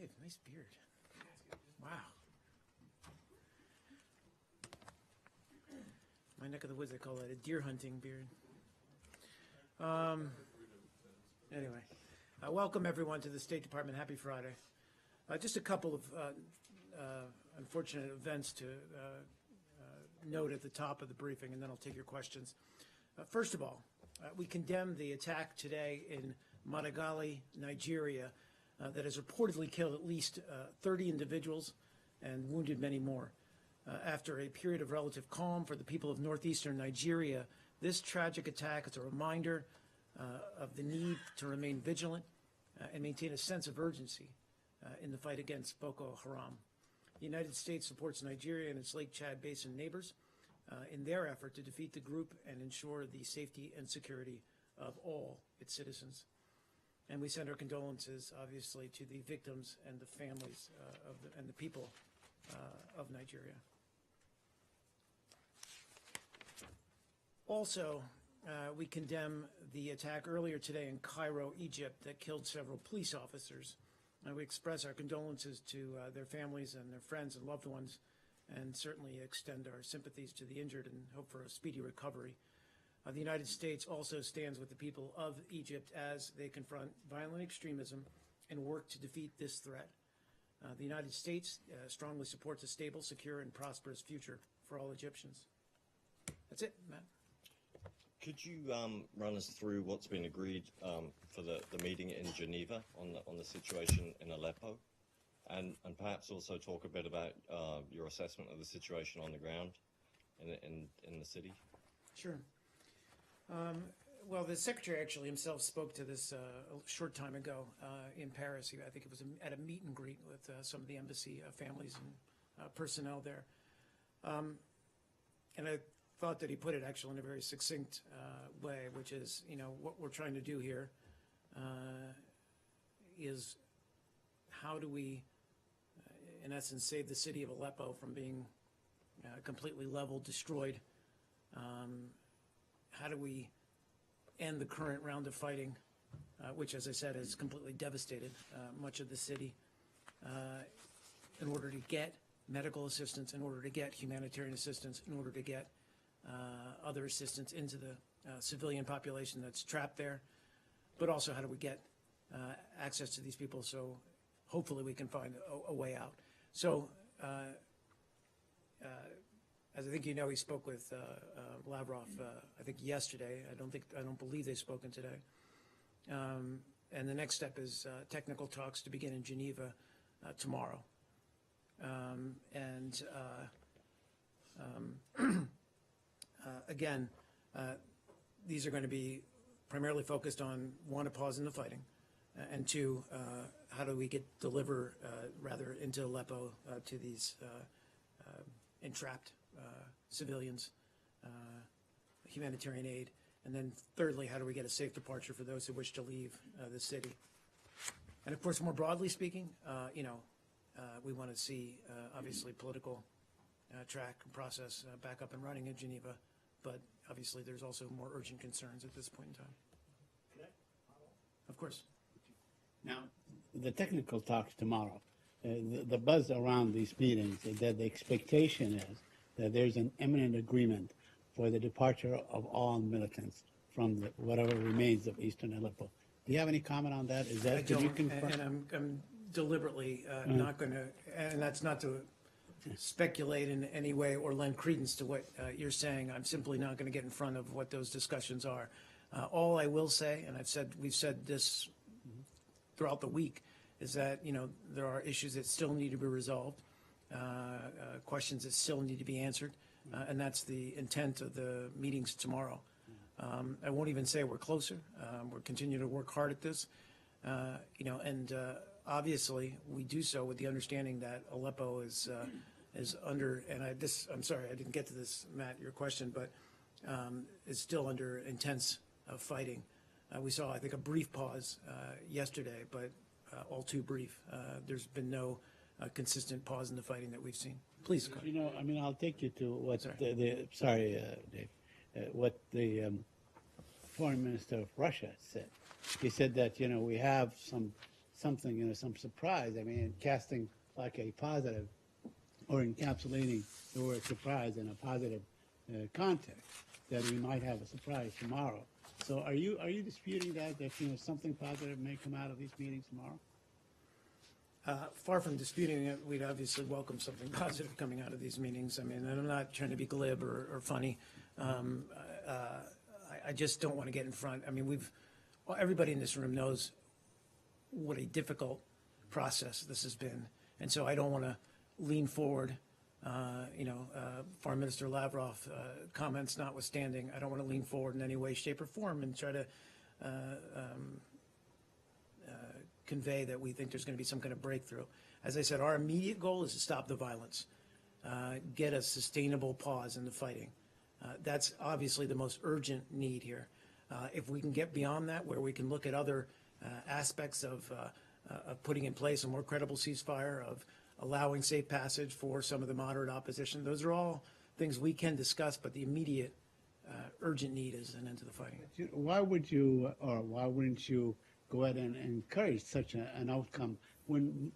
Dave, nice beard. Wow. My neck of the woods, they call that a deer hunting beard. Anyway, welcome everyone to the State Department. Happy Friday. Just a couple of unfortunate events to note at the top of the briefing, and then I'll take your questions. First of all, we condemn the attack today in Madagali, Nigeria, that has reportedly killed at least 30 individuals and wounded many more. After a period of relative calm for the people of northeastern Nigeria, this tragic attack is a reminder of the need to remain vigilant and maintain a sense of urgency in the fight against Boko Haram. The United States supports Nigeria and its Lake Chad Basin neighbors in their effort to defeat the group and ensure the safety and security of all its citizens. And we send our condolences, obviously, to the victims and the families and the people of Nigeria. Also, we condemn the attack earlier today in Cairo, Egypt, that killed several police officers. We express our condolences to their families and their friends and loved ones, and certainly extend our sympathies to the injured and hope for a speedy recovery. The United States also stands with the people of Egypt as they confront violent extremism and work to defeat this threat. The United States strongly supports a stable, secure, and prosperous future for all Egyptians. That's it, Matt. Could you run us through what's been agreed for the meeting in Geneva on the situation in Aleppo, and perhaps also talk a bit about your assessment of the situation on the ground in the city? Sure. Well, the Secretary actually himself spoke to this a short time ago in Paris. I think it was at a meet and greet with some of the embassy families and personnel there. And I thought that he put it actually in a very succinct way, which is, what we're trying to do here is how do we, in essence, save the city of Aleppo from being completely leveled, destroyed? How do we end the current round of fighting, which, as I said, has completely devastated much of the city, in order to get medical assistance, in order to get humanitarian assistance, in order to get other assistance into the civilian population that's trapped there, but also how do we get access to these people so hopefully we can find a way out. So, as I think you know, he spoke with Lavrov, I think yesterday. I don't believe they've spoken today. And the next step is technical talks to begin in Geneva tomorrow. Again, these are going to be primarily focused on, one, a pause in the fighting, and two, how do we deliver into Aleppo to these entrapped civilians, humanitarian aid, and then thirdly, how do we get a safe departure for those who wish to leave the city? And of course, more broadly speaking, we want to see, obviously, political track and process back up and running in Geneva, but obviously there's also more urgent concerns at this point in time. Of course. Now, the technical talks tomorrow, the buzz around these meetings is that the expectation is that there's an imminent agreement for the departure of all militants from whatever remains of eastern Aleppo. Do you have any comment on that? Is that, can you confirm? And I'm deliberately not going to, and that's not to speculate in any way or lend credence to what you're saying. I'm simply not going to get in front of what those discussions are. All I will say, and we've said this throughout the week, is that there are issues that still need to be resolved, questions that still need to be answered, and that's the intent of the meetings tomorrow. I won't even say we're closer. We're continuing to work hard at this, and obviously we do so with the understanding that Aleppo is under, and I'm sorry I didn't get to this, Matt, your question, but is still under intense fighting. We saw, I think, a brief pause yesterday, but all too brief. There's been no consistent pause in the fighting that we've seen. Please, Carter. I'll take you to what Dave, what the Foreign Minister of Russia said. He said that, we have some something, some surprise. I mean, casting like a positive or encapsulating the word surprise in a positive context, that we might have a surprise tomorrow. So are you disputing that something positive may come out of these meetings tomorrow? Far from disputing it, we'd obviously welcome something positive coming out of these meetings. I mean, and I'm not trying to be glib or funny. I just don't want to get in front. I mean, everybody in this room knows what a difficult process this has been. And so I don't want to lean forward, Foreign Minister Lavrov comments notwithstanding, I don't want to lean forward in any way, shape, or form and try to convey that we think there's going to be some kind of breakthrough. As I said, our immediate goal is to stop the violence, get a sustainable pause in the fighting. That's obviously the most urgent need here. If we can get beyond that, where we can look at other aspects of putting in place a more credible ceasefire, of allowing safe passage for some of the moderate opposition, those are all things we can discuss, but the immediate urgent need is an end to the fighting. Why would you, or why wouldn't you go ahead and encourage such an outcome when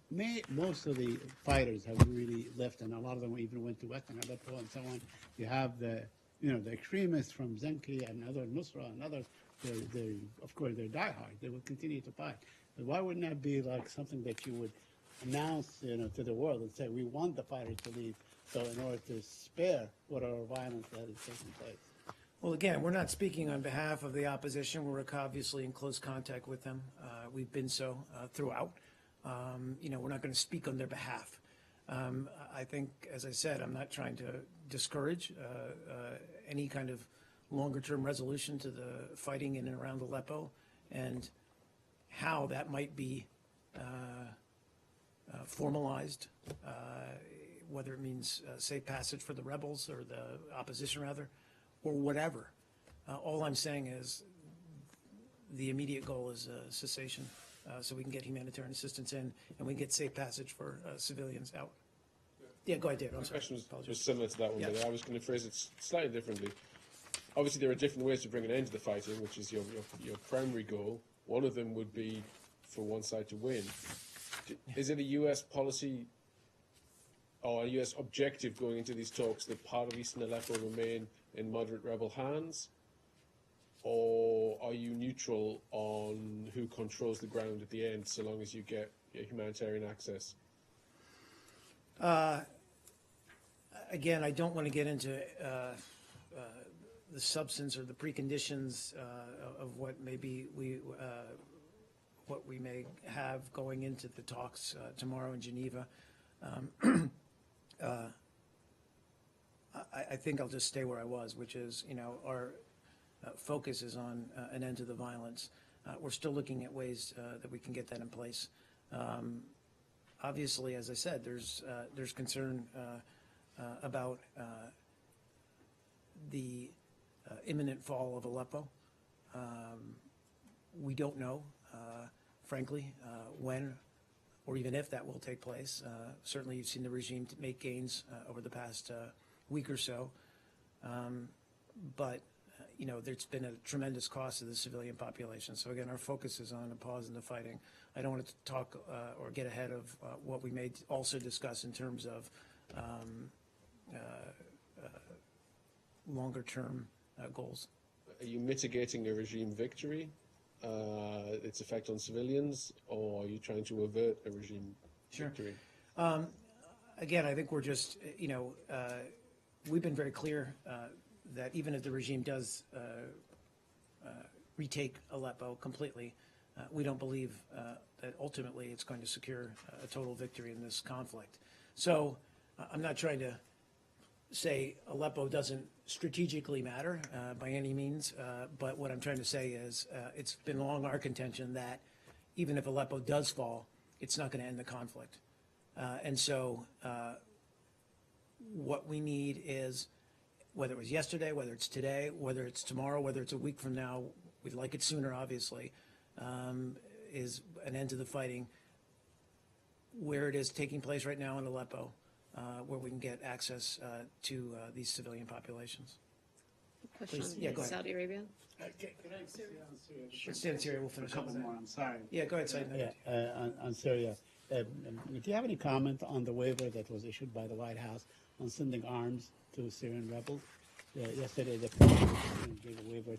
most of the fighters have really left, and a lot of them even went to Western Aleppo and so on? You have the extremists from Zenki and other Nusra and others. Of course, they're diehard. They will continue to fight. But why wouldn't that be like something that you would announce, to the world and say, we want the fighters to leave, so in order to spare whatever violence that is taking place? Well, again, we're not speaking on behalf of the opposition. We're obviously in close contact with them. We've been so throughout. We're not going to speak on their behalf. I think, as I said, I'm not trying to discourage any kind of longer-term resolution to the fighting in and around Aleppo, and how that might be formalized, whether it means safe passage for the rebels or the opposition, rather, or whatever. All I'm saying is the immediate goal is cessation, so we can get humanitarian assistance in and we can get safe passage for civilians out. Yeah, go ahead, David. I'm sorry. The question was similar to that one, but I was going to phrase it slightly differently. Obviously, there are different ways to bring an end to the fighting, which is your primary goal. One of them would be for one side to win. Is it a U.S. policy or a U.S. objective going into these talks that part of Eastern Aleppo remain in moderate rebel hands? Or are you neutral on who controls the ground at the end, so long as you get humanitarian access? Again, I don't want to get into the substance or the preconditions of what maybe what we may have going into the talks tomorrow in Geneva. I think I'll just stay where I was, which is, our focus is on an end to the violence. We're still looking at ways that we can get that in place. Obviously, as I said, there's concern about the imminent fall of Aleppo. We don't know, frankly, when or even if that will take place. Certainly, you've seen the regime make gains over the past week or so, but there's been a tremendous cost to the civilian population. So again, our focus is on a pause in the fighting. I don't want to talk or get ahead of what we may also discuss in terms of longer-term goals. Are you mitigating a regime victory, its effect on civilians, or are you trying to avert a regime victory? Again, I think we're just, we've been very clear that even if the regime does retake Aleppo completely, we don't believe that ultimately it's going to secure a total victory in this conflict. So I'm not trying to say Aleppo doesn't strategically matter by any means, but what I'm trying to say is it's been long our contention that even if Aleppo does fall, it's not going to end the conflict. And so what we need is, whether it was yesterday, whether it's today, whether it's tomorrow, whether it's a week from now, we'd like it sooner, obviously, is an end to the fighting where it is taking place right now in Aleppo, where we can get access to these civilian populations. Question Please. on Yeah, go ahead. Saudi Arabia. Let's stay in Syria, we'll finish A couple up. more, I'm sorry. Yeah, go ahead, Said. Yeah, on Syria. Do you have any comment on the waiver that was issued by the White House on sending arms to Syrian rebels? Yesterday, the president gave a waiver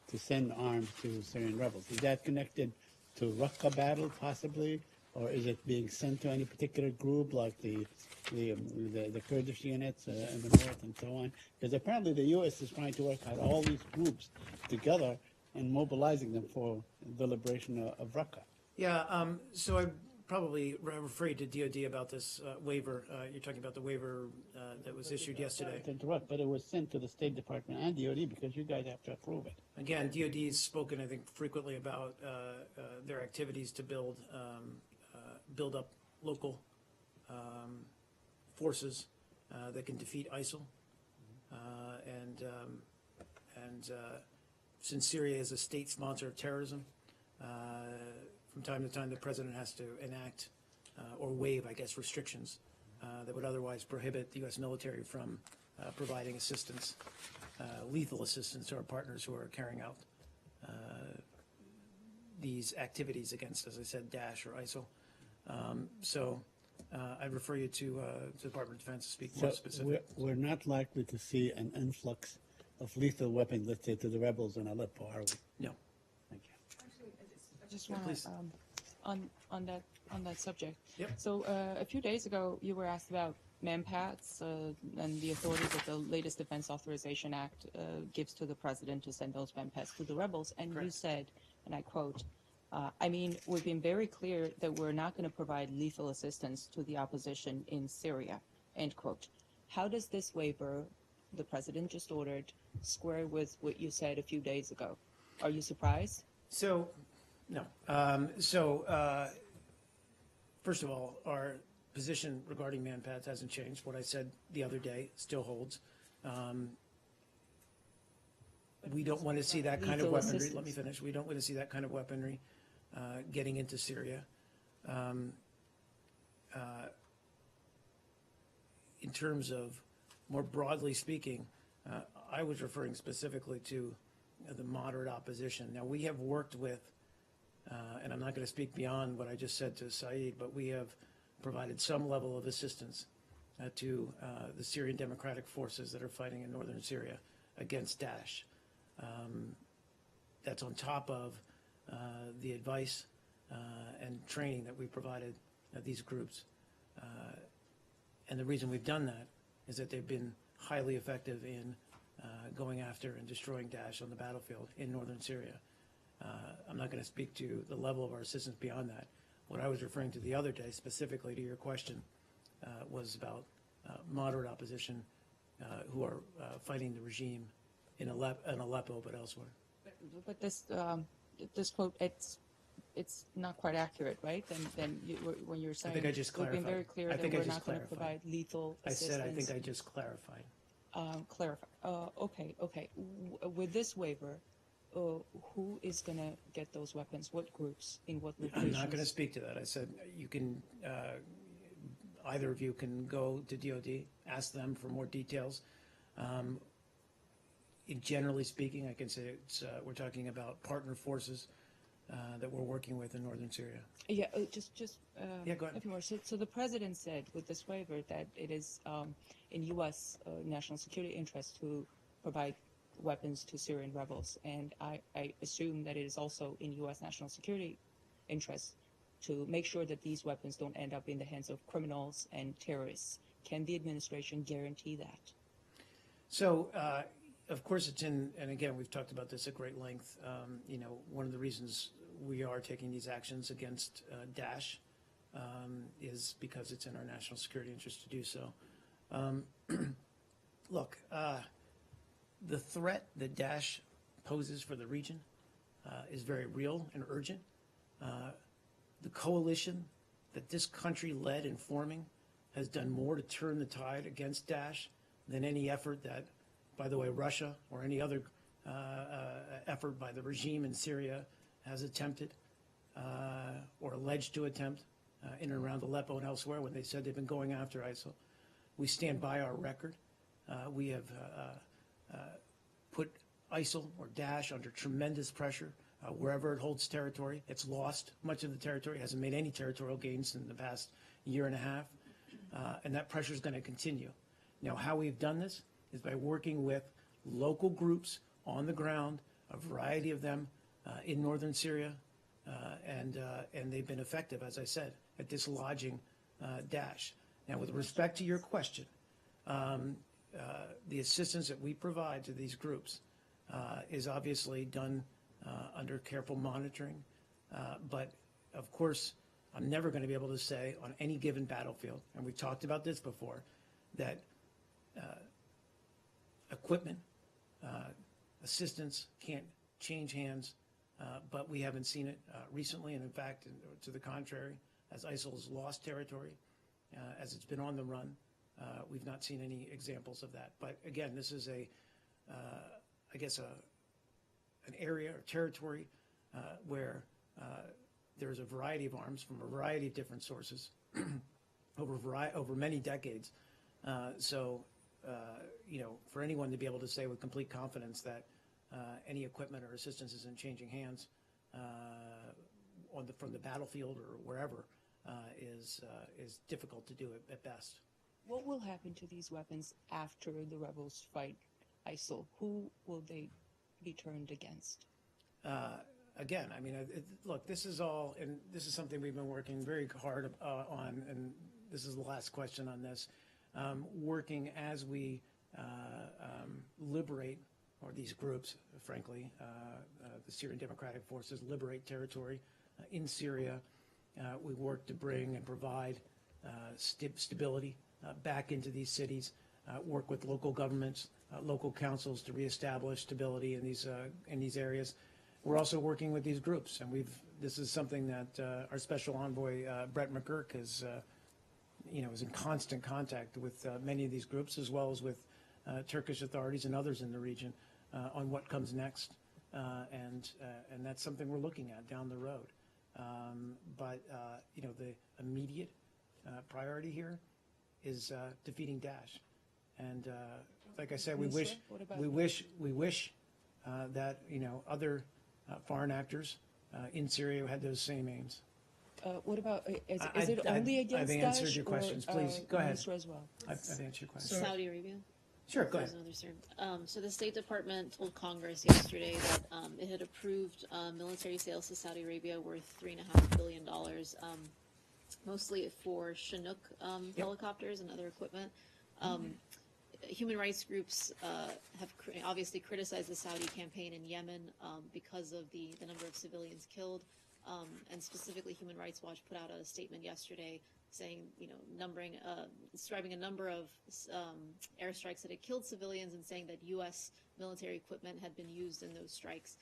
to send arms to Syrian rebels. Is that connected to Raqqa battle, possibly? Or is it being sent to any particular group, like the Kurdish units in the north and so on? Because apparently the U.S. is trying to work out all these groups together and mobilizing them for the liberation of Raqqa. Yeah, so I probably refer you to DOD about this waiver. You're talking about the waiver that was issued yesterday. To interrupt, but it was sent to the State Department and DOD because you guys have to approve it. Again, DOD's spoken, I think, frequently about their activities to build up local forces that can defeat ISIL. And since Syria is a state sponsor of terrorism, from time to time the president has to enact or waive, I guess, restrictions that would otherwise prohibit the U.S. military from providing assistance, lethal assistance to our partners who are carrying out these activities against, as I said, Daesh or ISIL. So I'd refer you to the Department of Defense to speak more specifically. We're not likely to see an influx of lethal weapons, let's say, to the rebels in Aleppo, are we? No. Thank you. Actually, I just Yeah, want please. to on that subject. Yep. So a few days ago, you were asked about MANPADS and the authority that the latest Defense Authorization Act gives to the president to send those MANPADS to the rebels, and you Correct. said, and I quote, I mean, we've been very clear that we're not going to provide lethal assistance to the opposition in Syria, end quote. How does this waiver the president just ordered square with what you said a few days ago? Are you surprised? So, no. First of all, our position regarding MANPADS hasn't changed. What I said the other day still holds. We don't want to see that kind of Lethal weaponry. assistance. Let me finish. We don't want to see that kind of weaponry getting into Syria. In terms of more broadly speaking, I was referring specifically to the moderate opposition. Now, we have worked with, and I'm not going to speak beyond what I just said to Saeed, but we have provided some level of assistance to the Syrian Democratic Forces that are fighting in northern Syria against Daesh. That's on top of the advice and training that we provided these groups. And the reason we've done that is that they've been highly effective in going after and destroying Daesh on the battlefield in northern Syria. I'm not going to speak to the level of our assistance beyond that. What I was referring to the other day, specifically to your question, was about moderate opposition who are fighting the regime in Aleppo, but elsewhere. But this quote, it's not quite accurate, right? Then when you're saying think I just we've been very clarified. clear I that think I we're just not going to clarified. provide lethal I assistance. said I think I just clarified. Clarify. Okay. With this waiver, who is going to get those weapons? What groups? In what locations? I'm not going to speak to that. I said you can, either of you can go to DOD, ask them for more details. Generally speaking, I can say it's, we're talking about partner forces that we're working with in northern Syria. Yeah, just Yeah, go ahead. a few more. So the president said with this waiver that it is in U.S. National security interest to provide weapons to Syrian rebels, and I assume that it is also in U.S. national security interest to make sure that these weapons don't end up in the hands of criminals and terrorists. Can the administration guarantee that? So, of course, it's in, and again, we've talked about this at great length. One of the reasons we are taking these actions against Daesh is because it's in our national security interest to do so. Look, the threat that Daesh poses for the region is very real and urgent. The coalition that this country led in forming has done more to turn the tide against Daesh than any effort that, by the way, Russia or any other effort by the regime in Syria has attempted or alleged to attempt in and around Aleppo and elsewhere when they said they've been going after ISIL. We stand by our record. We have put ISIL or Daesh under tremendous pressure wherever it holds territory. It's lost much of the territory, hasn't made any territorial gains in the past year and a half, and that pressure is going to continue. Now, how we've done this is by working with local groups on the ground, a variety of them in northern Syria, and they've been effective, as I said, at dislodging Daesh. Now, with respect to your question, the assistance that we provide to these groups is obviously done under careful monitoring. But of course, I'm never going to be able to say on any given battlefield, and we've talked about this before, that equipment, assistance can't change hands, but we haven't seen it recently. And in fact, to the contrary, as ISIL has lost territory, as it's been on the run, we've not seen any examples of that. But again, this is I guess, an area or territory where there's a variety of arms from a variety of different sources over many decades. So, for anyone to be able to say with complete confidence that any equipment or assistance isn't changing hands from the battlefield or wherever is difficult to do at best. What will happen to these weapons after the rebels fight ISIL? Who will they be turned against? Again, I mean, look, this is all, and this is something we've been working very hard on, and this is the last question on this, working as we liberate, or these groups, frankly, the Syrian Democratic Forces liberate territory in Syria. We work to bring and provide stability back into these cities, work with local governments, local councils to reestablish stability in these areas. We're also working with these groups, and this is something that our special envoy Brett McGurk is in constant contact with many of these groups, as well as with Turkish authorities and others in the region on what comes next, and that's something we're looking at down the road. But the immediate priority here is defeating Daesh, and like I said, we wish that other foreign actors in Syria had those same aims. What about, is it only against Daesh? I've answered your questions. Please, go ahead. As well. I've answered your questions. Saudi Arabia? Sure, go ahead. So the State Department told Congress yesterday that it had approved military sales to Saudi Arabia worth $3.5 billion, mostly for Chinook helicopters and other equipment. Human rights groups have obviously criticized the Saudi campaign in Yemen because of the number of civilians killed. And specifically, Human Rights Watch put out a statement yesterday saying, describing a number of airstrikes that had killed civilians and saying that U.S. military equipment had been used in those strikes,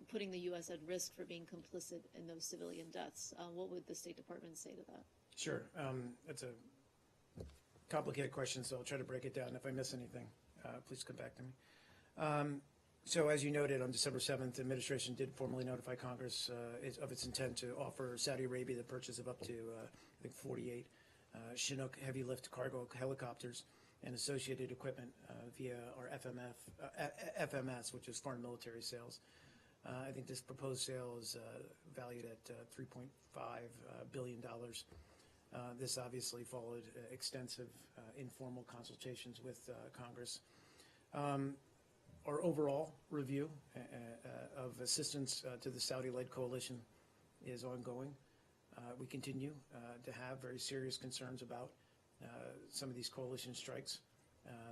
putting the U.S. at risk for being complicit in those civilian deaths. What would the State Department say to that? Sure. That's a complicated question, so I'll try to break it down. If I miss anything, please come back to me. So as you noted, on December 7th, the administration did formally notify Congress of its intent to offer Saudi Arabia the purchase of up to, 48 Chinook heavy lift cargo helicopters and associated equipment via our FMS, which is Foreign Military Sales. I think this proposed sale is valued at $3.5 billion. This obviously followed extensive informal consultations with Congress. Our overall review of assistance to the Saudi-led coalition is ongoing. We continue to have very serious concerns about some of these coalition strikes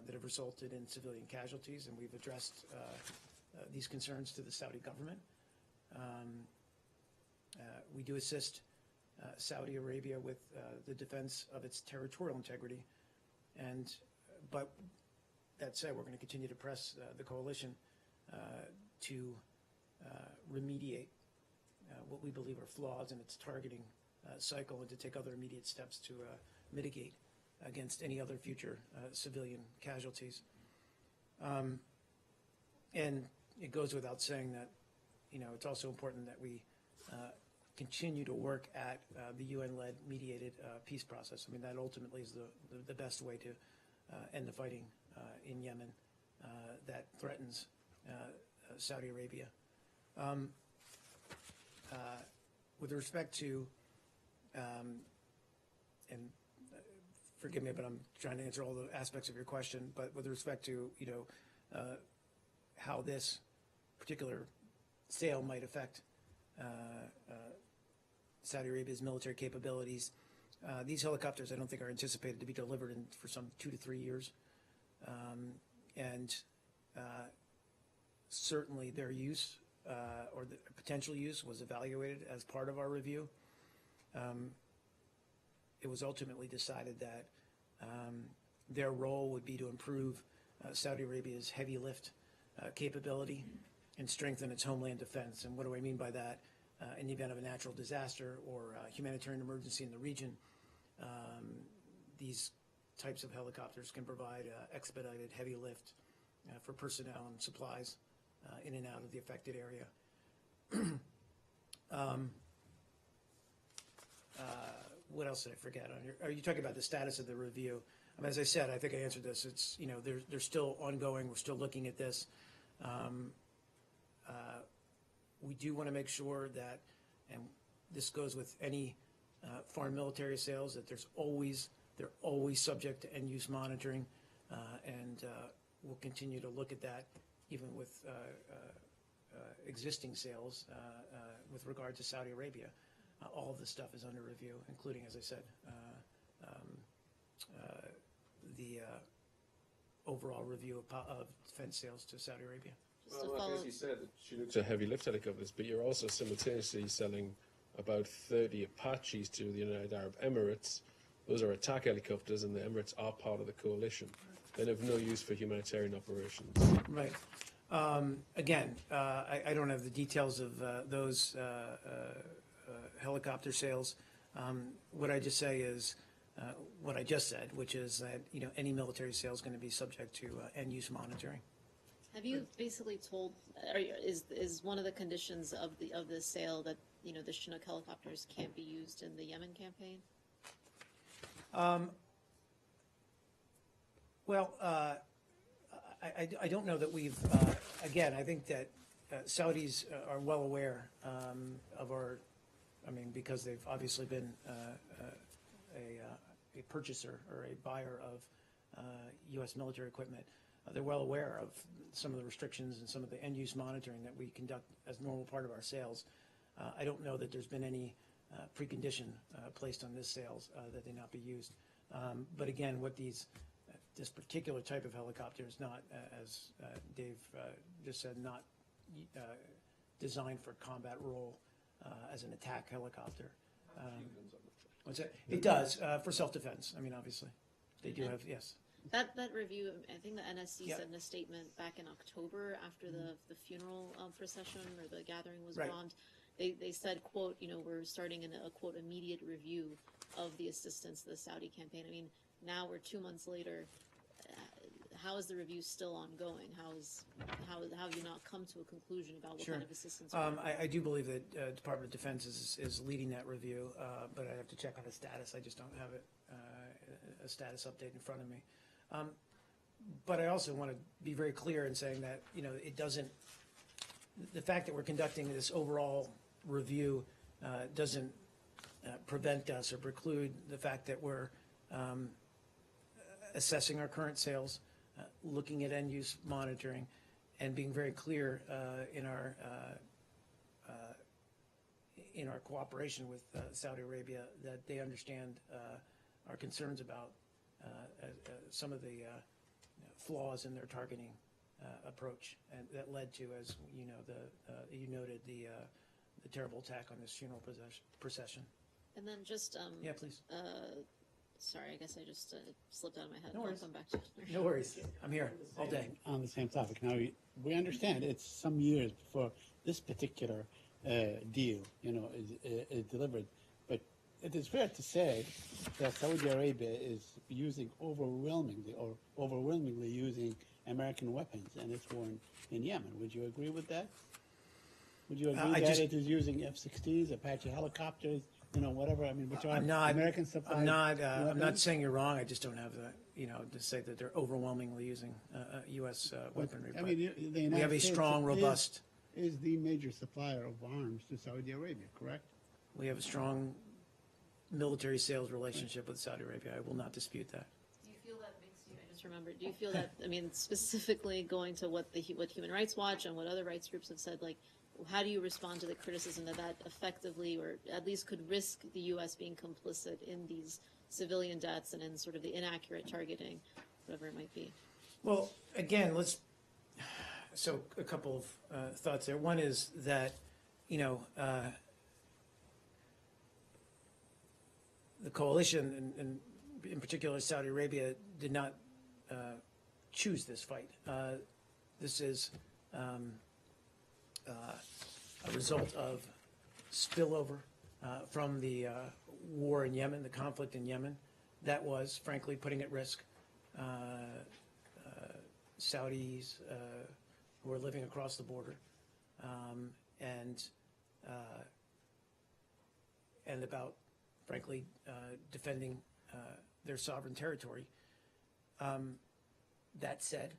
that have resulted in civilian casualties, and we've addressed these concerns to the Saudi government. We do assist Saudi Arabia with the defense of its territorial integrity, but that said, we're going to continue to press the coalition to remediate what we believe are flaws in its targeting cycle and to take other immediate steps to mitigate against any other future civilian casualties. And it goes without saying that, it's also important that we continue to work at the UN-led mediated peace process. I mean, that ultimately is the best way to end the fighting in Yemen that threatens Saudi Arabia. With respect to, and forgive me, but I'm trying to answer all the aspects of your question, but with respect to, how this particular sale might affect Saudi Arabia's military capabilities, these helicopters I don't think are anticipated to be delivered for some 2 to 3 years. And certainly their use or the potential use was evaluated as part of our review. It was ultimately decided that their role would be to improve Saudi Arabia's heavy lift capability and strengthen its homeland defense. And what do I mean by that? In the event of a natural disaster or humanitarian emergency in the region, these types of helicopters can provide expedited heavy lift for personnel and supplies in and out of the affected area. What else did I forget on here? Are you talking about the status of the review? As I said, I think I answered this. It's, they're still ongoing. We're still looking at this. We do want to make sure that, and this goes with any foreign military sales, that they're always subject to end-use monitoring, and we'll continue to look at that even with existing sales with regard to Saudi Arabia. All of this stuff is under review, including, as I said, the overall review of defense sales to Saudi Arabia. Just to Well, follow, as you said, she looks at heavy lift helicopters, but you're also simultaneously selling about 30 Apaches to the United Arab Emirates. Those are attack helicopters, and the Emirates are part of the coalition. They have no use for humanitarian operations. Right. Again, I don't have the details of those helicopter sales. What I just say is what I just said, which is that any military sale is going to be subject to end-use monitoring. have you basically told, is one of the conditions of the sale that, the Chinook helicopters can't be used in the Yemen campaign? Well, I don't know that we've, again, I think that Saudis are well aware of our, because they've obviously been a purchaser or a buyer of U.S. military equipment. They're well aware of some of the restrictions and some of the end-use monitoring that we conduct as normal part of our sales. I don't know that there's been any precondition placed on this sales that they not be used. But again, what this particular type of helicopter is not, as Dave just said, not designed for combat role as an attack helicopter. What's that? It does for self-defense. Obviously, they do have, yes. That review, I think the NSC Yep. said in a statement back in October after the funeral procession or the gathering was Right. bombed, they said, quote, we're starting a quote immediate review of the assistance to the Saudi campaign. Now we're 2 months later. How is the review still ongoing? How have you not come to a conclusion about what Sure. kind of assistance? we're offering? I do believe that Department of Defense is leading that review, but I have to check on the status. I just don't have a status update in front of me. But I also want to be very clear in saying that, it doesn't, the fact that we're conducting this overall review doesn't prevent us or preclude the fact that we're assessing our current sales, looking at end-use monitoring, and being very clear in our cooperation with Saudi Arabia that they understand our concerns about some of the flaws in their targeting approach, and that led to, as you noted, the terrible attack on this funeral procession. And then just Yeah, please. sorry, I guess I just slipped out of my head. No worries. I'll come back to it. No worries. I'm here all day. On the same topic. Now, we understand it's some years before this particular deal, is delivered. But it is fair to say that Saudi Arabia is overwhelmingly using American weapons in its war in Yemen. Would you agree with that? Would you agree that it is using F-16s, Apache helicopters, whatever, I mean, which are I'm not, American supplied I'm not weapons? saying you're wrong, I just don't have the, to say that they're overwhelmingly using U.S. weaponry. I but mean, the United we have a States strong, robust, is the major supplier of arms to Saudi Arabia, correct? we have a strong military sales relationship with Saudi Arabia. I will not dispute that. Do you feel that makes you, I just remembered, do you feel that, I mean, specifically going to what what Human Rights Watch and what other rights groups have said, like, how do you respond to the criticism that that effectively, or at least could risk the U.S. being complicit in these civilian deaths and in sort of the inaccurate targeting, whatever it might be? Well, again, so a couple of thoughts there. One is that, the coalition, and in particular Saudi Arabia, did not choose this fight. This is a result of spillover from the war in Yemen, the conflict in Yemen, that was frankly putting at risk Saudis who are living across the border, and about frankly defending their sovereign territory. That said,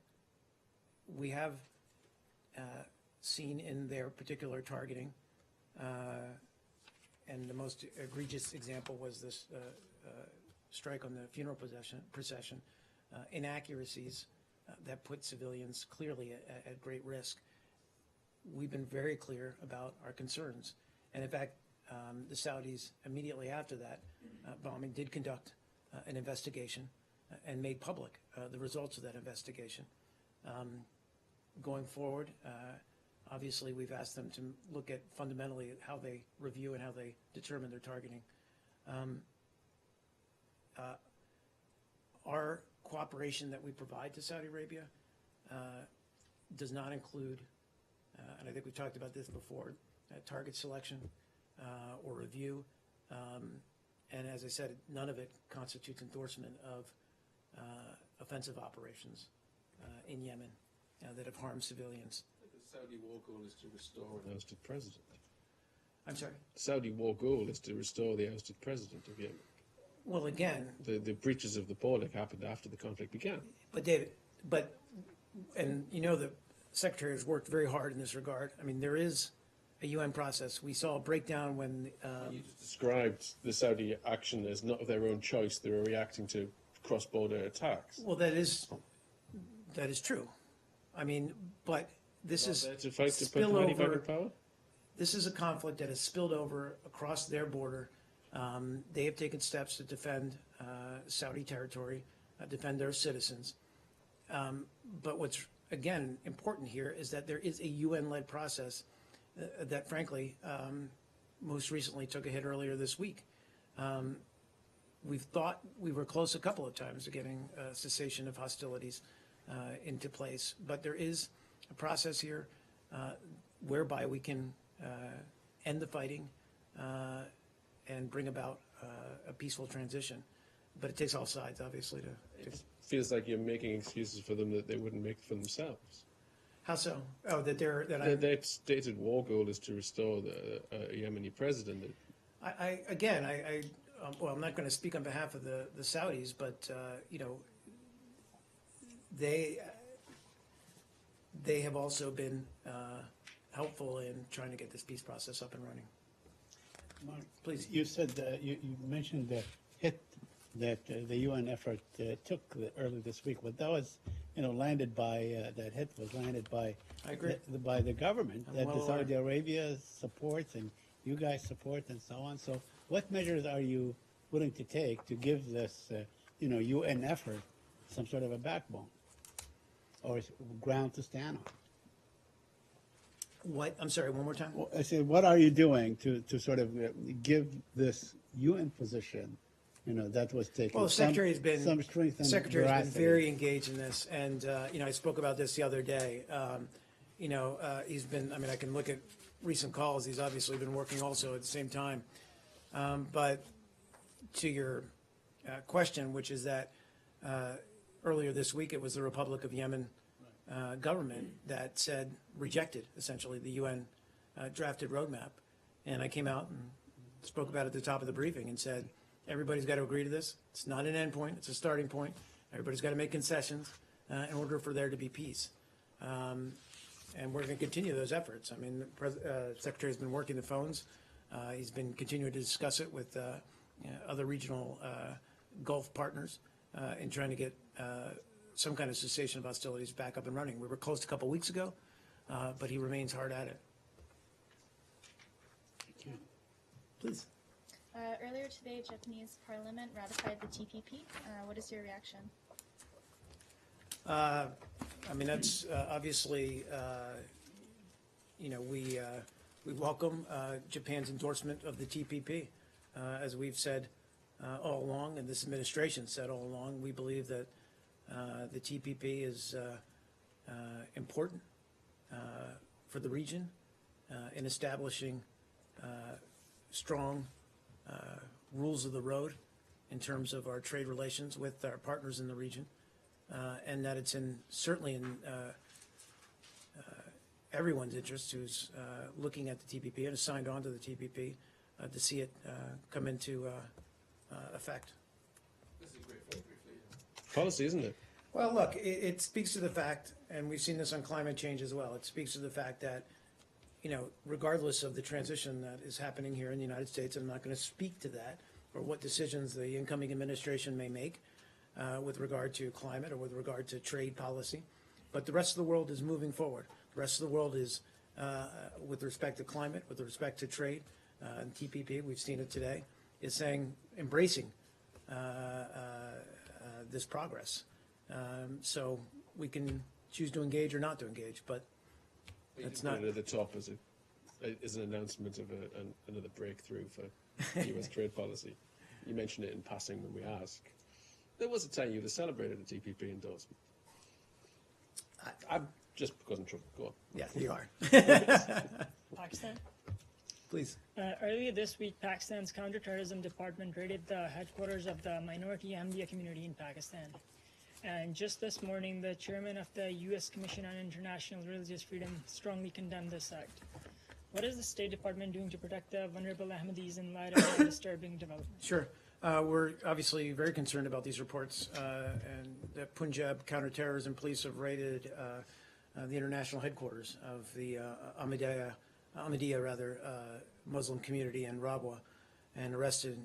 we have seen in their particular targeting, and the most egregious example was this strike on the funeral procession, inaccuracies that put civilians clearly at great risk. We've been very clear about our concerns, and in fact, the Saudis immediately after that bombing did conduct an investigation and made public the results of that investigation. Going forward, obviously we've asked them to look at fundamentally how they review and how they determine their targeting. Our cooperation that we provide to Saudi Arabia does not include, and I think we've talked about this before, target selection or review. And as I said, none of it constitutes endorsement of offensive operations in Yemen that have harmed civilians. The Saudi war goal is to restore an ousted president. I'm sorry? The Saudi war goal is to restore the ousted president of Yemen. Well, again, The breaches of the Pollock happened after the conflict began. but David, and the Secretary has worked very hard in this regard. I mean, there is a UN process. We saw a breakdown when You just described the Saudi action as not of their own choice. They were reacting to cross-border attacks. well, that is true. I mean, but this is To fight to put Hadi back in power? This is a conflict that has spilled over across their border. They have taken steps to defend Saudi territory, defend their citizens. But what's, again, important here is that there is a UN-led process that, frankly, most recently took a hit earlier this week. We've thought we were close a couple of times to getting a cessation of hostilities into place, but there is a process here whereby we can end the fighting and bring about a peaceful transition. But it takes all sides, obviously, to It feels like you're making excuses for them that they wouldn't make for themselves. How so? Oh, Their stated war goal is to restore the Yemeni president. well, I'm not going to speak on behalf of the Saudis, but they have also been helpful in trying to get this peace process up and running. Mark, Please. you said you mentioned the hit that the UN effort took early this week. Well, that was, landed by that hit was landed by I agree. by the government I'm that well the Saudi Arabia supports and you guys support and so on. So, what measures are you willing to take to give this UN effort some sort of a backbone or ground to stand on? What? I'm sorry, one more time? Well, I said, what are you doing to sort of give this UN position, that was taken? Well, the Secretary has been, some strength and Secretary has been veracity? very engaged in this, and I spoke about this the other day. He's been. I mean, I can look at recent calls. He's obviously been working also at the same time. But to your question, which is that earlier this week it was the Republic of Yemen government that rejected essentially the UN drafted roadmap, and I came out and spoke about at the top of the briefing and said, everybody's got to agree to this. It's not an end point, it's a starting point. Everybody's got to make concessions in order for there to be peace. And we're going to continue those efforts. I mean, the Secretary's been working the phones. He's been continuing to discuss it with other regional Gulf partners in trying to get some kind of cessation of hostilities back up and running. We were close a couple weeks ago, but he remains hard at it. Please. Earlier today, Japanese Parliament ratified the TPP. What is your reaction? I mean, that's obviously, we welcome Japan's endorsement of the TPP. As we've said all along, and this administration said all along, we believe that the TPP is important for the region in establishing strong rules of the road in terms of our trade relations with our partners in the region, and that it's certainly in everyone's interest who's looking at the TPP and has signed on to the TPP to see it come into effect. This is a great policy, isn't it? Well, look, it speaks to the fact, and we've seen this on climate change as well, it speaks to the fact that, regardless of the transition that is happening here in the United States, I'm not going to speak to that or what decisions the incoming administration may make with regard to climate or with regard to trade policy, but the rest of the world is moving forward. The rest of the world is, with respect to climate, with respect to trade, and TPP, we've seen it today, is saying, embracing this progress. So we can choose to engage or not to engage, but it's not. Put it at the top as an announcement of another breakthrough for U.S. trade policy. You mentioned it in passing when we asked. There was a time you would have celebrated the TPP endorsement. I'm just because I'm trouble. Go on. Yes, you are. Pakistan. Please. Earlier this week, Pakistan's counterterrorism department raided the headquarters of the minority Ahmadiyya community in Pakistan. And just this morning, the chairman of the U.S. Commission on International Religious Freedom strongly condemned this act. What is the State Department doing to protect the vulnerable Ahmadis in light of the disturbing developments? Sure. We're obviously very concerned about these reports, and the Punjab counterterrorism police have raided the international headquarters of the Ahmadiyya Muslim community in Rabwa, and arrested,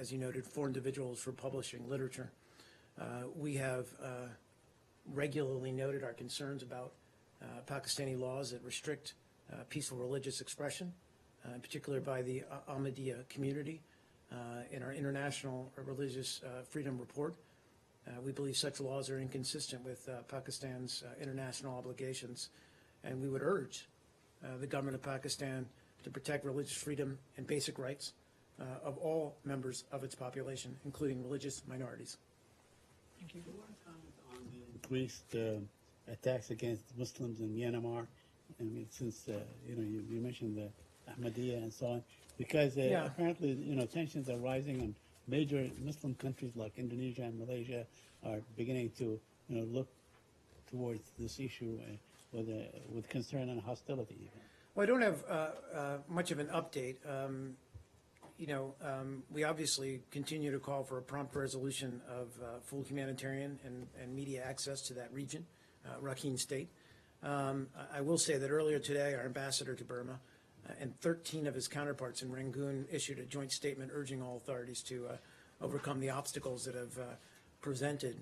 as you noted, 4 individuals for publishing literature. We have regularly noted our concerns about Pakistani laws that restrict peaceful religious expression, in particular by the Ahmadiyya community. In our International Religious Freedom Report, we believe such laws are inconsistent with Pakistan's international obligations, and we would urge the government of Pakistan to protect religious freedom and basic rights of all members of its population, including religious minorities. Thank you. On the increased attacks against Muslims in Myanmar, I mean, since you mentioned the Ahmadiyya and so on, because apparently tensions are rising, and major Muslim countries like Indonesia and Malaysia are beginning to look towards this issue with concern and hostility. Even. Well, I don't have much of an update. We obviously continue to call for a prompt resolution of full humanitarian and media access to that region, Rakhine State. I will say that earlier today, our ambassador to Burma and 13 of his counterparts in Rangoon issued a joint statement urging all authorities to overcome the obstacles that have prevented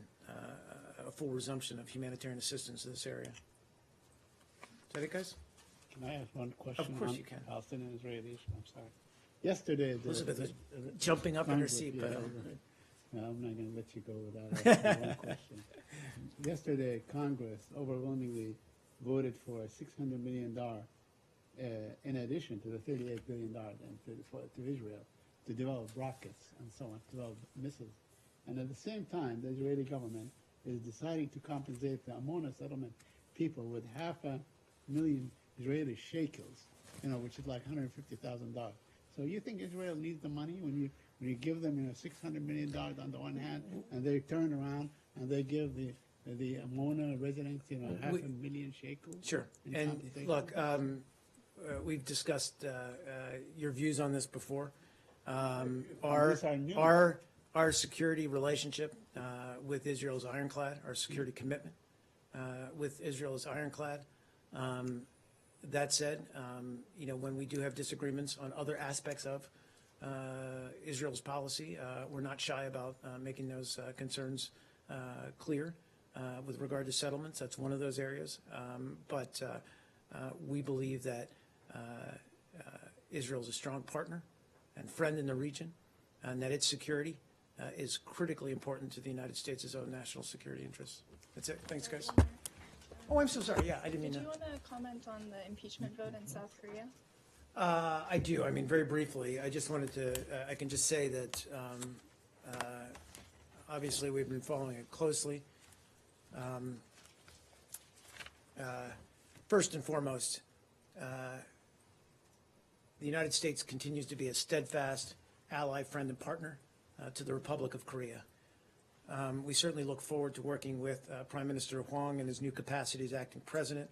a full resumption of humanitarian assistance to this area. Is that it, guys? Can I ask one question? Of course on you can. Palestinian and Israeli issue? I'm sorry. Yesterday, Elizabeth is jumping up in her Congress, seat. yeah, But, no, I'm not going to let you go without asking one question. Yesterday, Congress overwhelmingly voted for a $600 million, in addition to the $38 billion to Israel, to develop rockets and so on, to develop missiles. And at the same time, the Israeli government is deciding to compensate the Amona settlement people with $500,000 Israeli shekels, which is like $150,000. So you think Israel needs the money when you give them $600 million on the one hand, and they turn around and they give the Amona residents $500,000 shekels? sure. And look, we've discussed your views on this before. these are new. Our security relationship with Israel is ironclad. Our security commitment with Israel is ironclad. That said, when we do have disagreements on other aspects of Israel's policy, we're not shy about making those concerns clear. With regard to settlements, that's one of those areas. But we believe that Israel is a strong partner and friend in the region, and that its security is critically important to the United States' own national security interests. That's it. Thanks, guys. Oh, I'm so sorry. Yeah, I didn't mean Did to. you want to comment on the impeachment vote in South Korea? I do. I mean, very briefly, I just wanted to, I can just say that obviously we've been following it closely. First and foremost, the United States continues to be a steadfast ally, friend, and partner to the Republic of Korea. We certainly look forward to working with Prime Minister Hwang in his new capacity as acting president.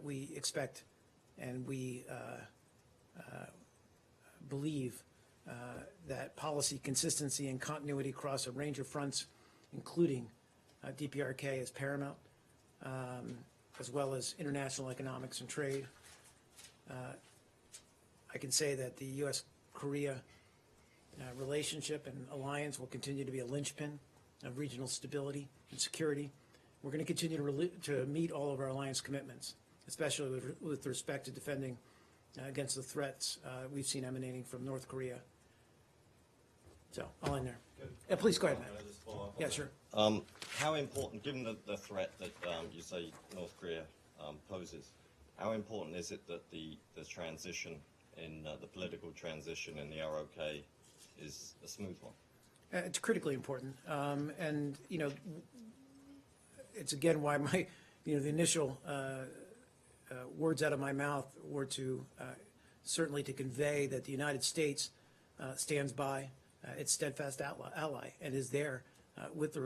We expect and we believe that policy consistency and continuity across a range of fronts, including DPRK, is paramount, as well as international economics and trade. I can say that the U.S.-Korea relationship and alliance will continue to be a linchpin of regional stability and security. We're going to continue to meet all of our alliance commitments, especially with respect to defending against the threats we've seen emanating from North Korea. So I'll end there. Yeah, please go ahead, Matt. Can I just follow up on Yeah, that? sure. How important, given the threat that you say North Korea poses, how important is it that the transition in the political transition in the ROK is a smooth one? It's critically important, and it's again why the initial words out of my mouth were to certainly to convey that the United States stands by its steadfast ally and is there with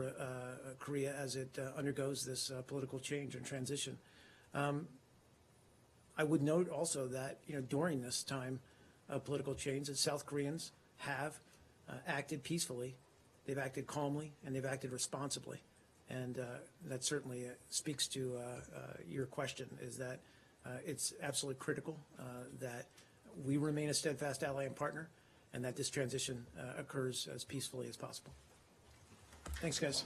Korea as it undergoes this political change and transition. I would note also that during this time of political change, that South Koreans have acted peacefully, they've acted calmly, and they've acted responsibly, and that certainly speaks to your question. Is that it's absolutely critical that we remain a steadfast ally and partner, and that this transition occurs as peacefully as possible. Thanks, guys.